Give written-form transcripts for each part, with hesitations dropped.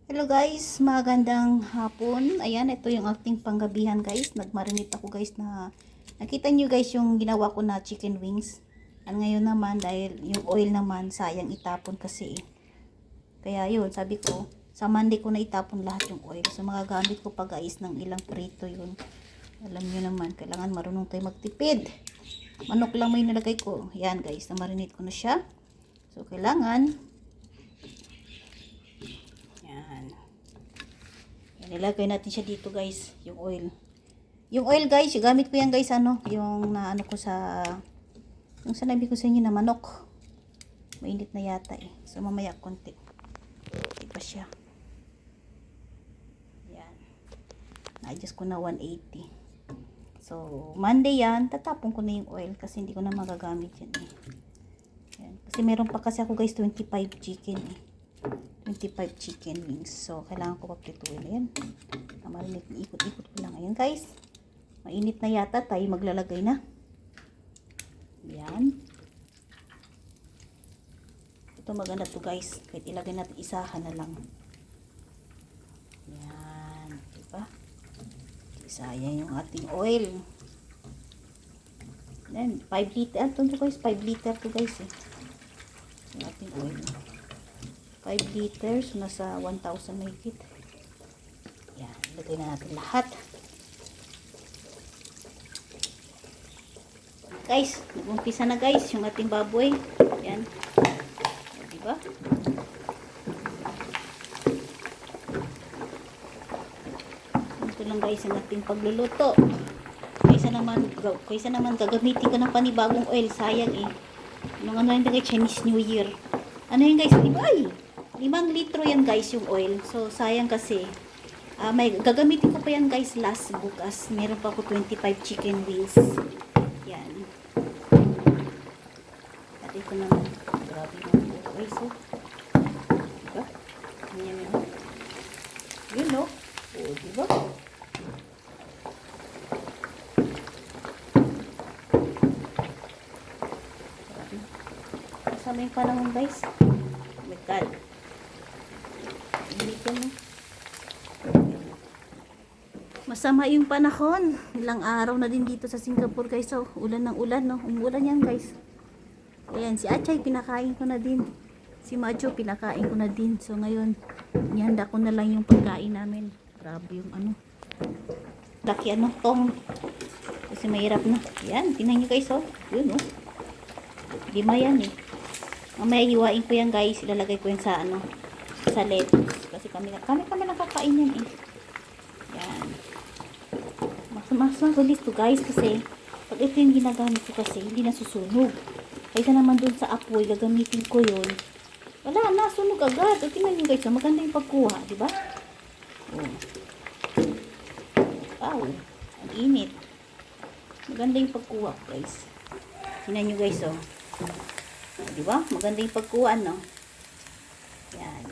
Hello guys, magandang hapon. Ayan, ito yung ating panggabihan guys. Nagmarinate ako guys na nakita nyo guys yung ginawa ko na chicken wings. Ngayon naman dahil yung oil naman sayang itapon kasi. Kaya yun, sabi ko, sa Monday ko na itapon lahat yung oil. So magagamit ko pag-ais ng ilang prito yun. Alam nyo naman, kailangan marunong tayo magtipid. Manok lang may nilagay ko. Ayan guys, na-marinate ko na siya. So kailangan nilagay natin siya dito guys, yung oil. Yung oil guys, gamit ko yan guys, yung naano ko sa, yung sanabi ko sa inyo na manok. Mainit na yata eh. So mamaya konti. Hindi pa siya. Yan. Na-adjust ko na 180. So, Monday yan, tatapon ko na yung oil kasi hindi ko na magagamit yan eh. Yan. Kasi meron pa kasi ako guys, 25 chicken eh. 25 chicken wings. So, kailangan ko paprituin. Ayan. Marinate, ikot-ikot ko lang. Ayan guys. Mainit na yata. Tayo maglalagay na. Ayan. Ito maganda to guys. Kahit ilagay natin isahan na lang. Ayan. Diba? Isaya yung ating oil. Ayan. 5 liter. Ito guys. 5 liter to guys eh. Yung ating oil. 5 liters, nasa 1,000 may higit. Yan, ilagay na natin lahat. Guys, nag-umpisa na guys yung ating baboy. Yan. Diba? Ito lang guys ang ating pagluluto. Kaysa naman gagamitin ko ng panibagong oil, sayang eh. Nung ano yung Chinese New Year. Ano yun guys, diba? Ay! 5 litro yan guys yung oil. So sayang kasi may gagamitin ko pa yan guys last bukas. Meron pa ako 25 chicken wings. Yan. At ito naman. Grabe naman ito guys. So, diba? Ganyan yun. Yun no? O diba? Kasama yung panahon guys. Oh my God. Masama yung panahon. Ilang araw na din dito sa Singapore guys. So, ulan ng ulan, no? Umulan yan guys. Ayan, si Achay pinakain ko na din. Si Macho pinakain ko na din. So, ngayon, ihanda ko na lang yung pagkain namin. Grabe yung laki tong. Kasi mahirap na. Ayan, tingnan nyo guys, oh. Yun, oh. 5 yan, eh. Mamaya hiwain ko yan guys. Ilalagay ko yan sa, sa lettuce. Kasi kami nakakain yan, eh. Yan. Mas mabilis to guys kasi pag ito yung ginagamit ko kasi hindi nasusunog. Kaysa naman dun sa apoy gagamitin ko yun, wala na, sunog agad. O tingnan nyo guys, maganda yung pagkuha, diba? Oh. Wow, ang init. Maganda yung pagkuha guys. Tingnan nyo guys, oh. Diba? Maganda yung pagkuha, no? Yan.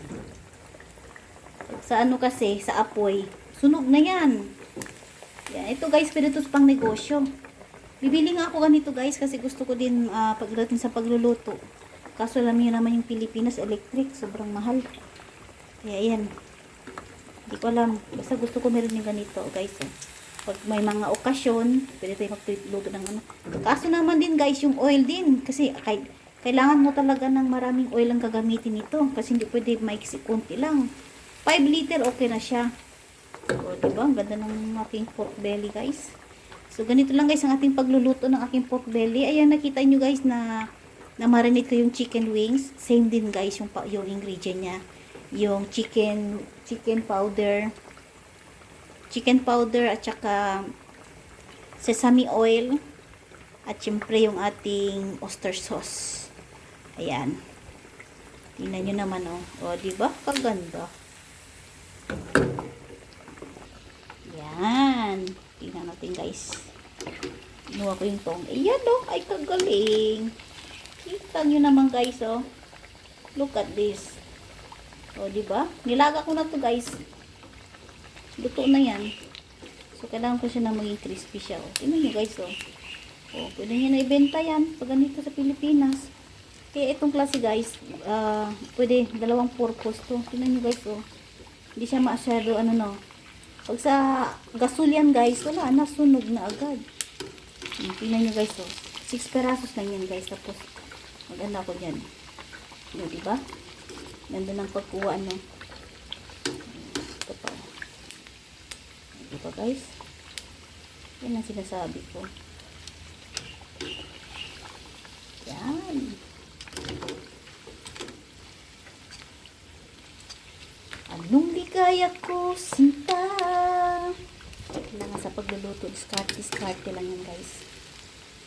Sa kasi, sa apoy, sunog na yan. Yan, ito guys, pwede ito pang negosyo. Bibili nga ako ganito guys kasi gusto ko din pagdating sa pagluluto. Kaso alam niyo naman yung Pilipinas electric, sobrang mahal. Kaya yan. Hindi ko alam. Basta gusto ko meron yung ganito guys. Pag may mga okasyon, pwede tayo magluto ng Kaso naman din guys, yung oil din. Kasi kailangan mo talaga ng maraming oil ang gagamitin nito. Kasi hindi pwede maiksi konti lang. 5 liter okay na siya. O, diba? Ang ganda ng aking pork belly, guys. So, ganito lang, guys, ang ating pagluluto ng aking pork belly. Ayan, nakita nyo, guys, na marinate ko yung chicken wings. Same din, guys, yung ingredient niya. Yung chicken powder. Chicken powder at saka sesame oil. At syempre, yung ating oyster sauce. Ayan. Tingnan nyo naman, oh. O, diba? Kaganda. Yan. Tingnan natin guys. Inuha ko yung tong. Ayan oh. Ay kagaling. Kita nyo naman guys oh. Look at this. O diba? Nilaga ko na to guys. Luto na yan. So kailangan ko siya na maging crispy siya oh. Tingnan nyo guys oh. O pwede nyo na ibenta yan. Pag ganito sa Pilipinas. Kaya itong klase guys. Pwede dalawang purpose to. Tingnan nyo guys oh. Hindi siya masyado, ano no. Pag sa gasol yan guys, wala na, sunog na agad. Tingnan nyo guys, oh. 6 perasos lang yan guys. Tapos, maganda ko dyan. Yun, diba? Ganda ng pagkuha, ano. Ito pa. Diba guys? Yan ang sinasabi ko. Yan. Anong ligaya ko, sinta. Kailangan sa pagluluto, diskarte lang yan guys.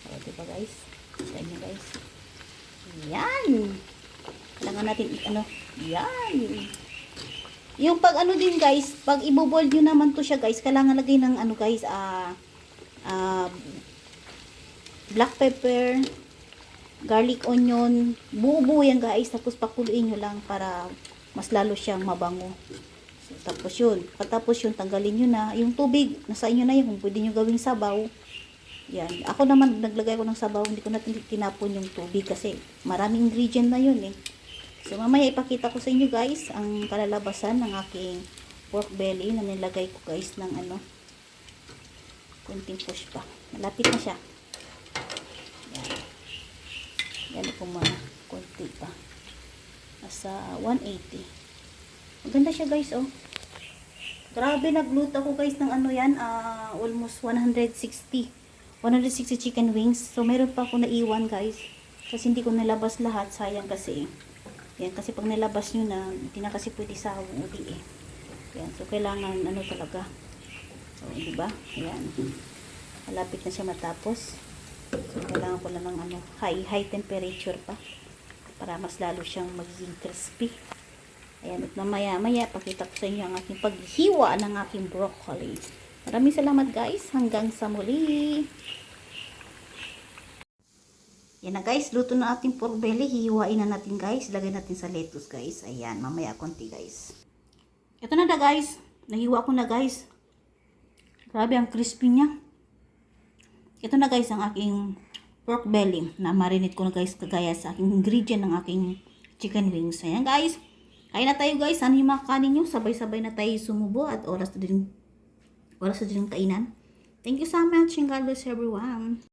O, diba guys? Tignan nyo guys. Yan. Kailangan natin, ano, yan. Yung pag ano din guys, pag iboboil nyo naman to siya guys, kailangan lagay ng ano guys, black pepper, garlic onion, buo-buo yan guys, tapos pakuluin nyo lang para mas lalo siyang mabango. So, tapos yun, pagtapos yun, tanggalin nyo na, yung tubig, nasa inyo na yun, kung pwede nyo gawing sabaw. Yan, ako naman, naglagay ko ng sabaw, hindi ko na tinapon yung tubig kasi maraming ingredient na yun eh. So, mamaya ipakita ko sa inyo guys, ang kalalabasan ng aking pork belly na nilagay ko guys ng ano, kunting push pa. Malapit na siya. Yan. Yan po mga konti pa. Nasa 180. Maganda siya guys, oh. Grabe, nagluto ako guys ng ano yan, almost 160 chicken wings. So, meron pa ako naiwan guys. Kasi hindi ko nilabas lahat. Sayang kasi. Yan, kasi pag nilabas nyo na, hindi na kasi pwede sa uli eh. Yan, so kailangan ano talaga. So, diba? Yan. Malapit na siya matapos. So, kailangan ko lang ng ano, high temperature pa. Para mas lalo siyang magiging crispy. Ayan, at mamaya, pakita ko sa inyo ang aking paghiwa ng aking broccoli. Maraming salamat guys. Hanggang sa muli. Yan na guys, luto na ating pork belly. Hihiwain na natin guys. Lagay natin sa lettuce guys. Ayan, mamaya konti guys. Ito na guys. Nahiwa ko na guys. Grabe ang crispy niya. Ito na guys ang aking pork belly. Na marinate ko na guys kagaya sa aking ingredient ng aking chicken wings. Ayan guys. Kain na tayo guys. Ano yung makakanin nyo? Sabay-sabay na tayo sumubo at oras na din kainan. Thank you so much and God bless everyone.